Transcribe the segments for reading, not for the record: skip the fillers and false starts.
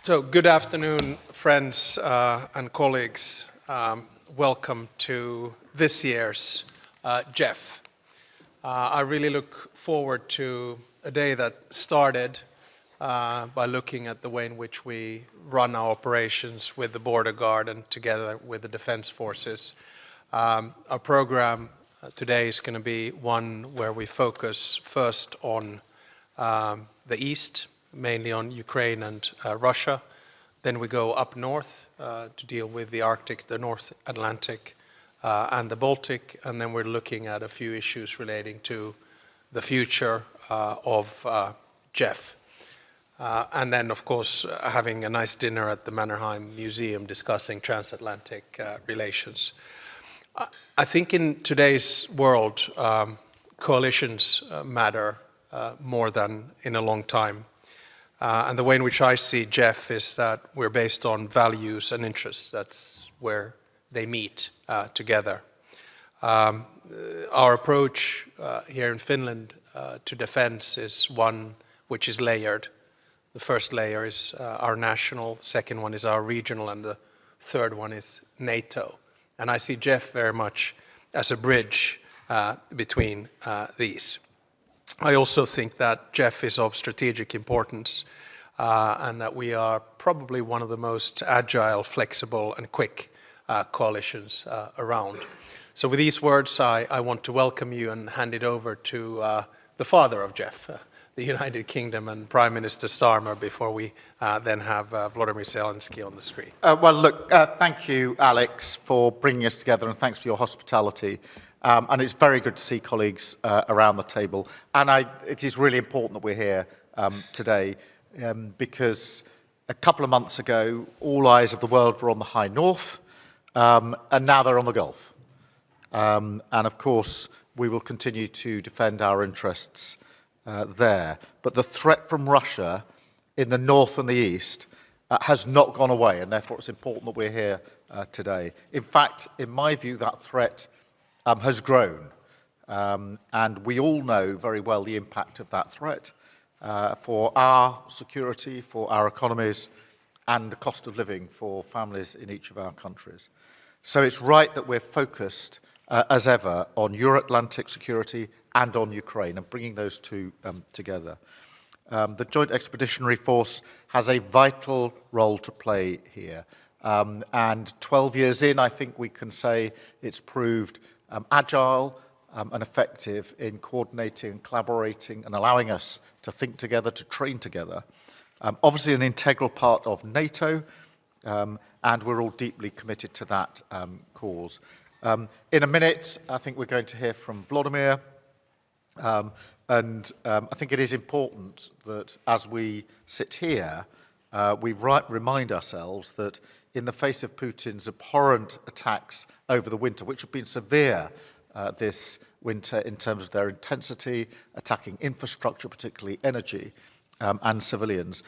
So, good afternoon, friends and colleagues. Welcome to this year's JEF. I really look forward to a day that started by looking at the way in which we run our operations with the border guard and together with the defense forces. Our program today is going to be one where we focus first on the east, mainly on Ukraine and Russia. Then we go up north to deal with the Arctic, the North Atlantic, and the Baltic. And then we're looking at a few issues relating to the future of JEF. And then, of course, having a nice dinner at the Mannerheim Museum discussing transatlantic relations. I think in today's world, coalitions matter more than in a long time. And the way in which I see JEF is that we're based on values and interests. That's where they meet together. Our approach here in Finland to defense is one which is layered. The first layer is our national, the second one is our regional, and the third one is NATO. And I see JEF very much as a bridge between these. I also think that JEF is of strategic importance and that we are probably one of the most agile, flexible and quick coalitions around. So with these words, I want to welcome you and hand it over to the father of JEF, the United Kingdom, and Prime Minister Starmer, before we then have Volodymyr Zelenskyy on the screen. Well, look, thank you, Alex, for bringing us together, and thanks for your hospitality. And it's very good to see colleagues around the table. And it is really important that we're here today because a couple of months ago, all eyes of the world were on the high north, and now they're on the Gulf. And of course, we will continue to defend our interests there. But the threat from Russia in the north and the east has not gone away, and therefore it's important that we're here today. In fact, in my view, that threat has grown, and we all know very well the impact of that threat for our security, for our economies, and the cost of living for families in each of our countries. So it's right that we're focused, as ever, on Euro-Atlantic security and on Ukraine, and bringing those two together. The Joint Expeditionary Force has a vital role to play here, and 12 years in, I think we can say it's proved agile and effective in coordinating, collaborating, and allowing us to think together, to train together. Obviously an integral part of NATO, and we're all deeply committed to that cause. In a minute, I think we're going to hear from Volodymyr, and I think it is important that as we sit here, we remind ourselves that in the face of Putin's abhorrent attacks over the winter, which have been severe this winter in terms of their intensity, attacking infrastructure, particularly energy, and civilians,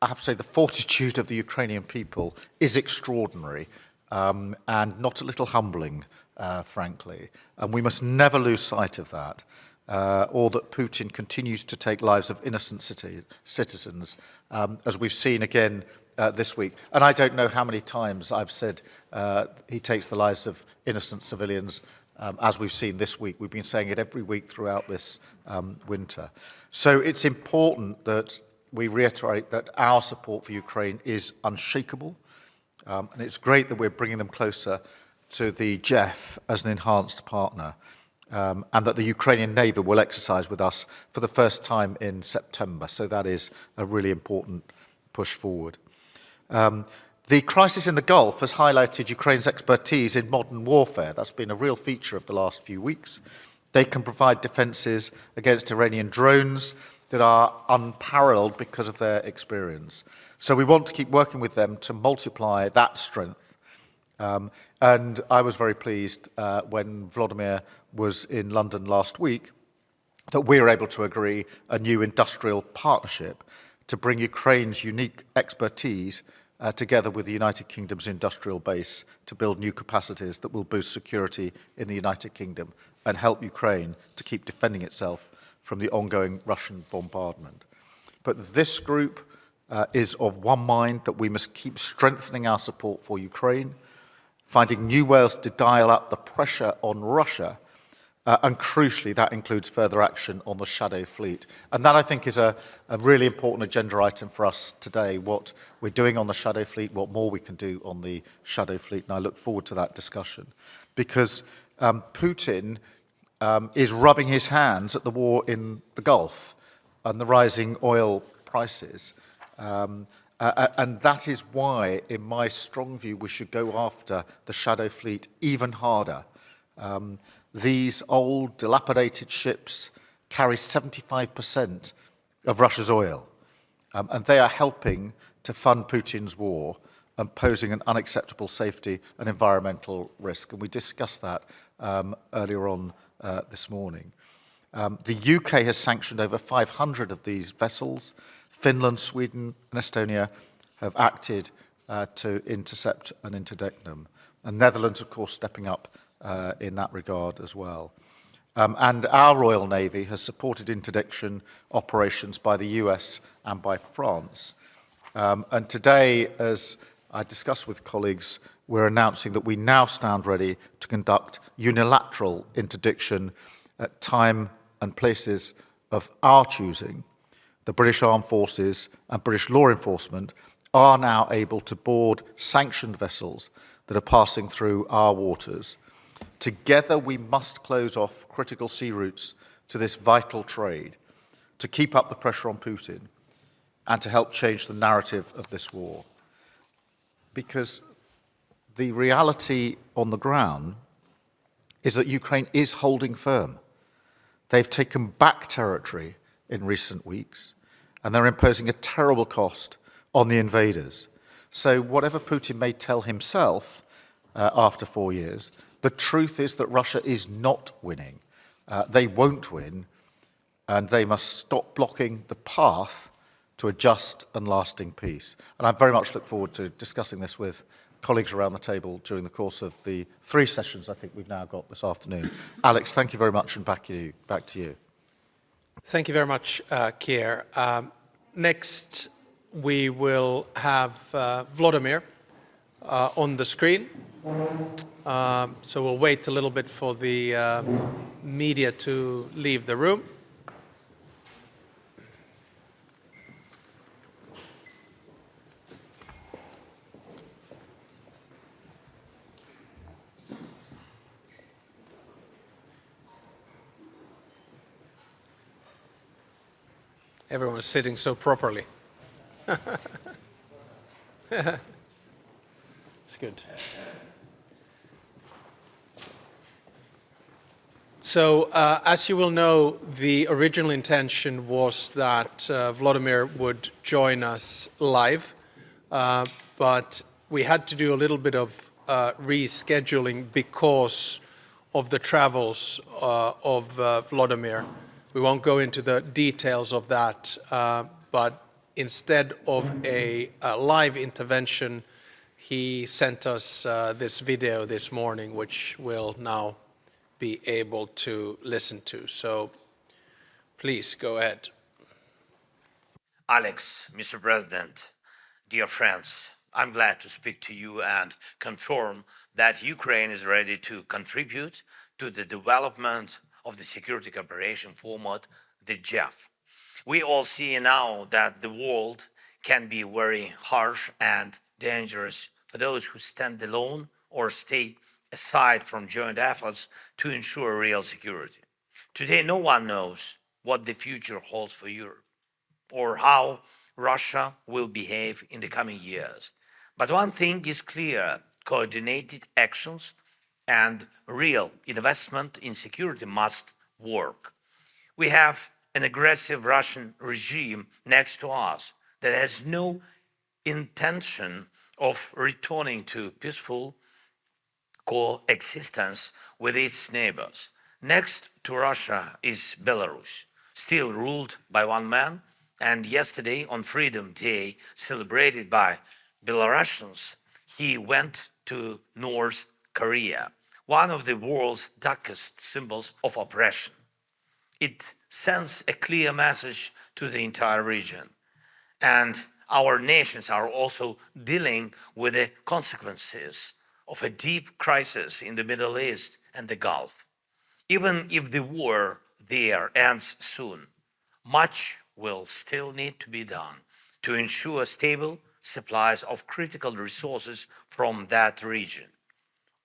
I have to say the fortitude of the Ukrainian people is extraordinary and not a little humbling, frankly. And we must never lose sight of that, or that Putin continues to take lives of innocent citizens, as we've seen again this week. And I don't know how many times I've said he takes the lives of innocent civilians, as we've seen this week. We've been saying it every week throughout this winter. So it's important that we reiterate that our support for Ukraine is unshakable. And it's great that we're bringing them closer to the JEF as an enhanced partner, and that the Ukrainian Navy will exercise with us for the first time in September. So that is a really important push forward. The crisis in the Gulf has highlighted Ukraine's expertise in modern warfare. That's been a real feature of the last few weeks. They can provide defences against Iranian drones that are unparalleled because of their experience. So we want to keep working with them to multiply that strength. And I was very pleased when Volodymyr was in London last week that we were able to agree a new industrial partnership to bring Ukraine's unique expertise together with the United Kingdom's industrial base to build new capacities that will boost security in the United Kingdom and help Ukraine to keep defending itself from the ongoing Russian bombardment. But this group is of one mind that we must keep strengthening our support for Ukraine, finding new ways to dial up the pressure on Russia, and crucially, that includes further action on the shadow fleet. And that, I think, is a really important agenda item for us today, what we're doing on the shadow fleet, what more we can do on the shadow fleet, and I look forward to that discussion. Because Putin is rubbing his hands at the war in the Gulf and the rising oil prices. And that is why, in my strong view, we should go after the shadow fleet even harder. These old, dilapidated ships carry 75% of Russia's oil, and they are helping to fund Putin's war and posing an unacceptable safety and environmental risk. And we discussed that earlier on this morning. The UK has sanctioned over 500 of these vessels. Finland, Sweden, and Estonia have acted to intercept and interdict them. And Netherlands, of course, stepping up in that regard as well. And our Royal Navy has supported interdiction operations by the US and by France. And today, as I discussed with colleagues, we're announcing that we now stand ready to conduct unilateral interdiction at time and places of our choosing. The British Armed Forces and British law enforcement are now able to board sanctioned vessels that are passing through our waters. Together, we must close off critical sea routes to this vital trade, to keep up the pressure on Putin, and to help change the narrative of this war. Because the reality on the ground is that Ukraine is holding firm. They've taken back territory in recent weeks, and they're imposing a terrible cost on the invaders. So whatever Putin may tell himself after 4 years, the truth is that Russia is not winning. They won't win, and they must stop blocking the path to a just and lasting peace. And I very much look forward to discussing this with colleagues around the table during the course of the 3 sessions I think we've now got this afternoon. Alex, thank you very much, and back to you. Thank you very much, Keir. Next, we will have Volodymyr on the screen. So we'll wait a little bit for the media to leave the room. Everyone's sitting so properly. It's good. So, as you will know, the original intention was that Volodymyr would join us live, but we had to do a little bit of rescheduling because of the travels of Volodymyr. We won't go into the details of that, but instead of a live intervention, he sent us this video this morning, which we'll now be able to listen to. So please go ahead. Alex, Mr. President, dear friends, I'm glad to speak to you and confirm that Ukraine is ready to contribute to the development of the security cooperation format, the JEF. We all see now that the world can be very harsh and dangerous for those who stand alone or stay aside from joint efforts to ensure real security. Today, no one knows what the future holds for Europe or how Russia will behave in the coming years. But one thing is clear: coordinated actions and real investment in security must work. We have an aggressive Russian regime next to us that has no intention of returning to peaceful coexistence with its neighbors. Next to Russia is Belarus, still ruled by one man, and yesterday on Freedom Day, celebrated by Belarusians, he went to North Korea, one of the world's darkest symbols of oppression. It sends a clear message to the entire region. And our nations are also dealing with the consequences of a deep crisis in the Middle East and the Gulf. Even if the war there ends soon, much will still need to be done to ensure stable supplies of critical resources from that region.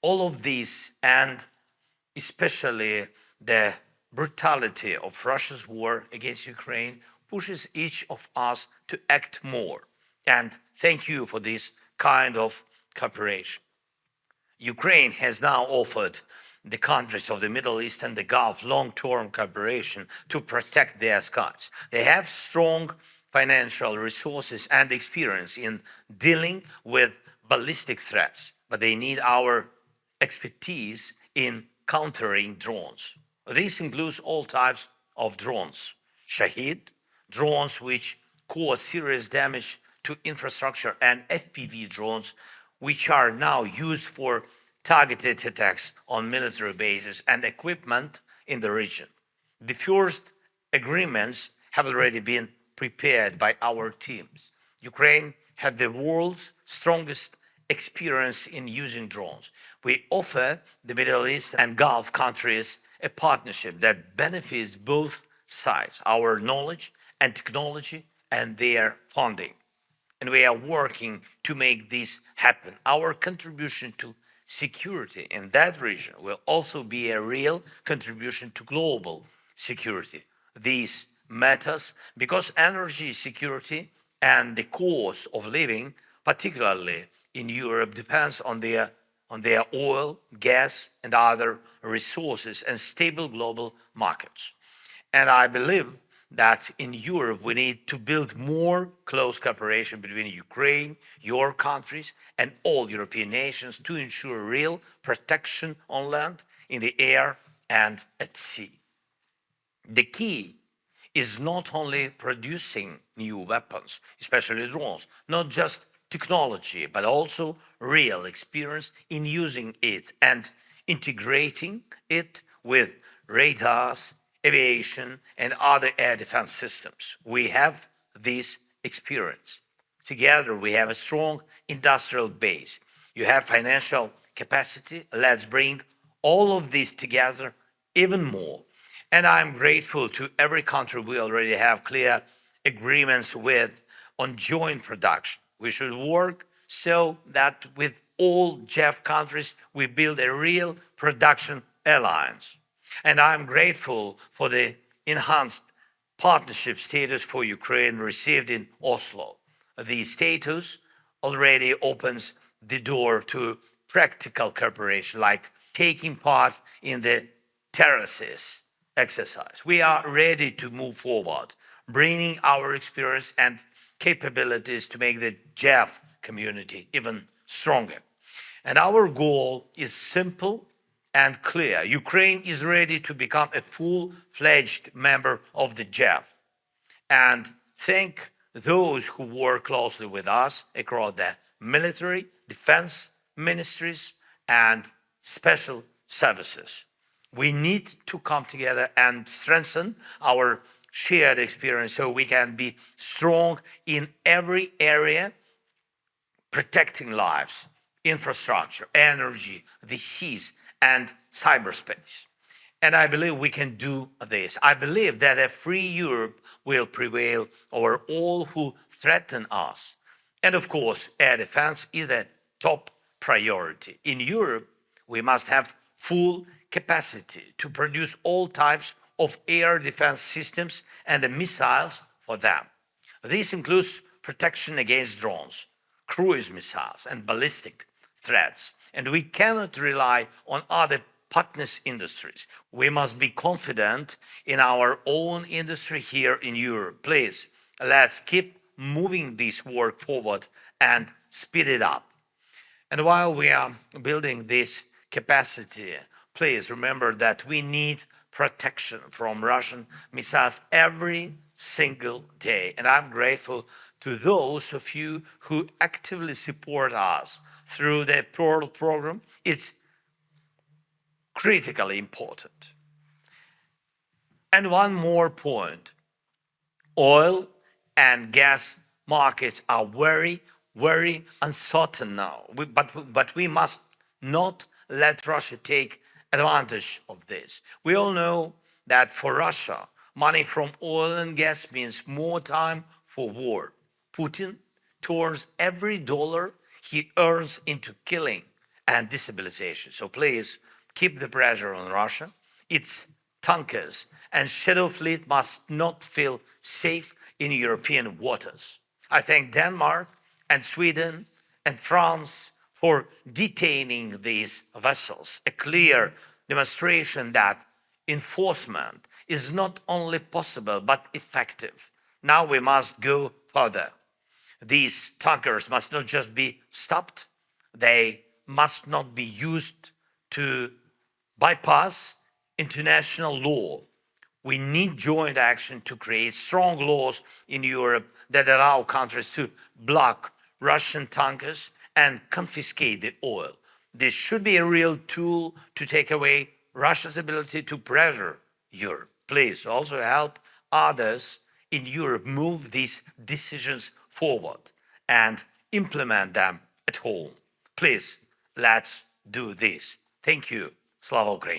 All of these, and especially the brutality of Russia's war against Ukraine, pushes each of us to act more. And thank you for this kind of cooperation. Ukraine has now offered the countries of the Middle East and the Gulf long-term cooperation to protect their skies. They have strong financial resources and experience in dealing with ballistic threats, but they need our expertise in countering drones. This includes all types of drones. Shahid, drones which cause serious damage to infrastructure, and FPV drones, which are now used for targeted attacks on military bases and equipment in the region. The first agreements have already been prepared by our teams. Ukraine had the world's strongest experience in using drones. We offer the Middle East and Gulf countries a partnership that benefits both sides, our knowledge and technology and their funding. And we are working to make this happen. Our contribution to security in that region will also be a real contribution to global security. This matters because energy security and the cost of living, particularly in Europe, depends on their oil, gas, and other resources and stable global markets. And I believe that in Europe we need to build more close cooperation between Ukraine, your countries, and all European nations to ensure real protection on land, in the air, and at sea. The key is not only producing new weapons, especially drones, not just technology, but also real experience in using it and integrating it with radars, aviation, and other air defense systems. We have this experience. Together, we have a strong industrial base. You have financial capacity. Let's bring all of this together even more. And I'm grateful to every country we already have clear agreements with on joint production. We should work so that with all JEF countries, we build a real production alliance. And I'm grateful for the enhanced partnership status for Ukraine received in Oslo. The status already opens the door to practical cooperation, like taking part in the terraces exercise. We are ready to move forward, bringing our experience and capabilities to make the JEF community even stronger. And our goal is simple and clear. Ukraine is ready to become a full-fledged member of the JEF. And thank those who work closely with us across the military, defense ministries, and special services. We need to come together and strengthen our shared experience so we can be strong in every area, protecting lives, infrastructure, energy, the seas, and cyberspace. And I believe we can do this. I believe that a free Europe will prevail over all who threaten us. And of course, air defense is a top priority. In Europe, we must have full capacity to produce all types of air defense systems and the missiles for them. This includes protection against drones, cruise missiles, and ballistic threats. And we cannot rely on other partners' industries. We must be confident in our own industry here in Europe. Please, let's keep moving this work forward and speed it up. And while we are building this capacity, please remember that we need protection from Russian missiles every single day. And I'm grateful to those of you who actively support us through the Pearl program. It's critically important. And one more point. Oil and gas markets are very, very uncertain now. But we must not let Russia take advantage of this. We all know that for Russia, money from oil and gas means more time for war. Putin turns every dollar he earns into killing and destabilization. So please keep the pressure on Russia. Its tankers and shadow fleet must not feel safe in European waters. I thank Denmark and Sweden and France for detaining these vessels, a clear demonstration that enforcement is not only possible but effective. Now we must go further. These tankers must not just be stopped, they must not be used to bypass international law. We need joint action to create strong laws in Europe that allow countries to block Russian tankers and confiscate the oil. This should be a real tool to take away Russia's ability to pressure Europe. Please also help others in Europe move these decisions forward and implement them at home. Please, let's do this. Thank you. Slava Ukraini.